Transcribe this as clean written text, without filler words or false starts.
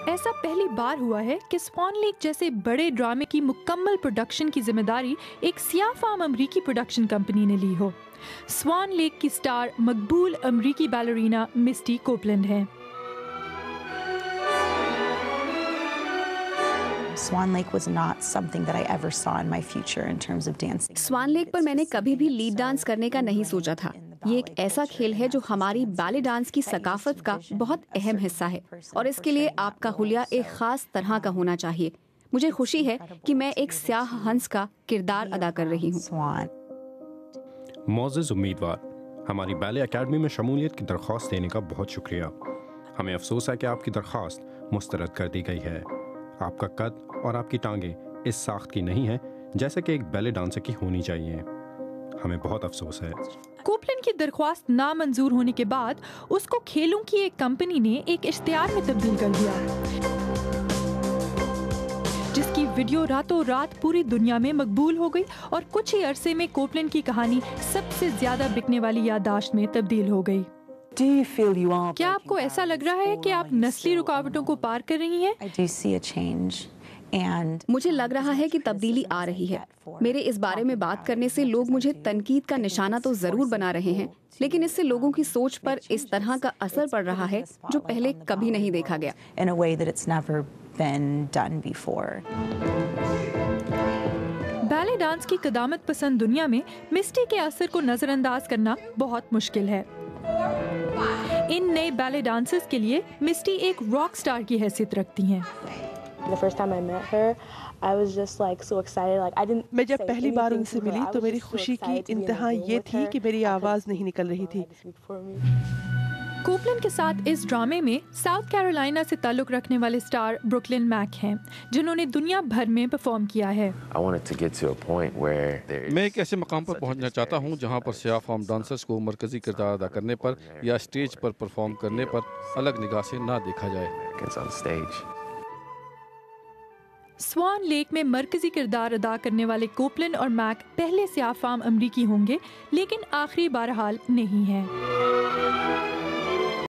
ऐसा पहली बार हुआ है कि स्वान लेक जैसे बड़े ड्रामे की मुकम्मल प्रोडक्शन की जिम्मेदारी एक सियाह फाम अमरीकी प्रोडक्शन कंपनी ने ली हो। स्वान लेक की स्टार मकबूल अमरीकी बैलरीना मिस्टी कोपलैंड है। Swan Lake was not something that I ever saw in my future in terms of dancing. Swan Lake पर मैंने कभी भी लीड डांस करने का नहीं सोचा था। ये एक ऐसा खेल है जो हमारी बैले डांस की सकाफत का बहुत अहम हिस्सा है और इसके लिए आपका हुलिया एक खास तरह का होना चाहिए। मुझे खुशी है कि मैं एक स्याह हंस का किरदार अदा कर रही हूँ। मोज़ेज़ उम्मीदवार, हमारी बैले अकेडमी में शमूलियत की दरख्वास्त देने का बहुत शुक्रिया। हमें अफसोस है कि आपकी दरख्वास्त मुस्तरद कर दी गई है। आपका कद और आपकी टांगें इस साख्त की नहीं है जैसे कि एक बैले डांसर की होनी चाहिए। हमें बहुत अफसोस है। कोपलैंड की दरख्वास्त नामंजूर होने के बाद उसको खेलों की एक कंपनी ने एक इश्तिहार में तब्दील कर दिया, जिसकी वीडियो रातों रात पूरी दुनिया में मकबूल हो गई और कुछ ही अरसे में कोपलैंड की कहानी सबसे ज्यादा बिकने वाली याददाश्त में तब्दील हो गई। क्या आपको ऐसा लग रहा है कि आप नस्ली रुकावटों को पार कर रही हैं? मुझे लग रहा है कि तब्दीली आ रही है। मेरे इस बारे में बात करने से लोग मुझे तनकीद का निशाना तो जरूर बना रहे हैं, लेकिन इससे लोगों की सोच पर इस तरह का असर पड़ रहा है जो पहले कभी नहीं देखा गया। बैले डांस की कदामत पसंद दुनिया में मिस्टी के असर को नजरअंदाज करना बहुत मुश्किल है। इन नए बैले डांसर्स के लिए मिस्टी एक रॉक स्टार की हैसियत रखती हैं। मैं जब पहली बार उनसे मिली तो मेरी खुशी की इंतहा ये थी कि मेरी आवाज़ नहीं निकल रही थी। कोपलैंड के साथ इस ड्रामे में साउथ कैरोलिना से ताल्लुक़ रखने वाले स्टार ब्रुकलिन मैक हैं, जिन्होंने दुनिया भर में परफॉर्म किया है। मैं एक ऐसे मकाम पर पहुंचना चाहता हूं जहां पर सियाह फाम डांसर्स को मरकजी किरदार अदा करने पर या स्टेज पर परफॉर्म करने पर अलग निगाह से ना देखा जाए। स्वान लेक में मरकजी किरदार अदा करने वाले कोपलैंड और मैक पहले सियाह फाम अमरीकी होंगे, लेकिन आखिरी बहरहाल नहीं है।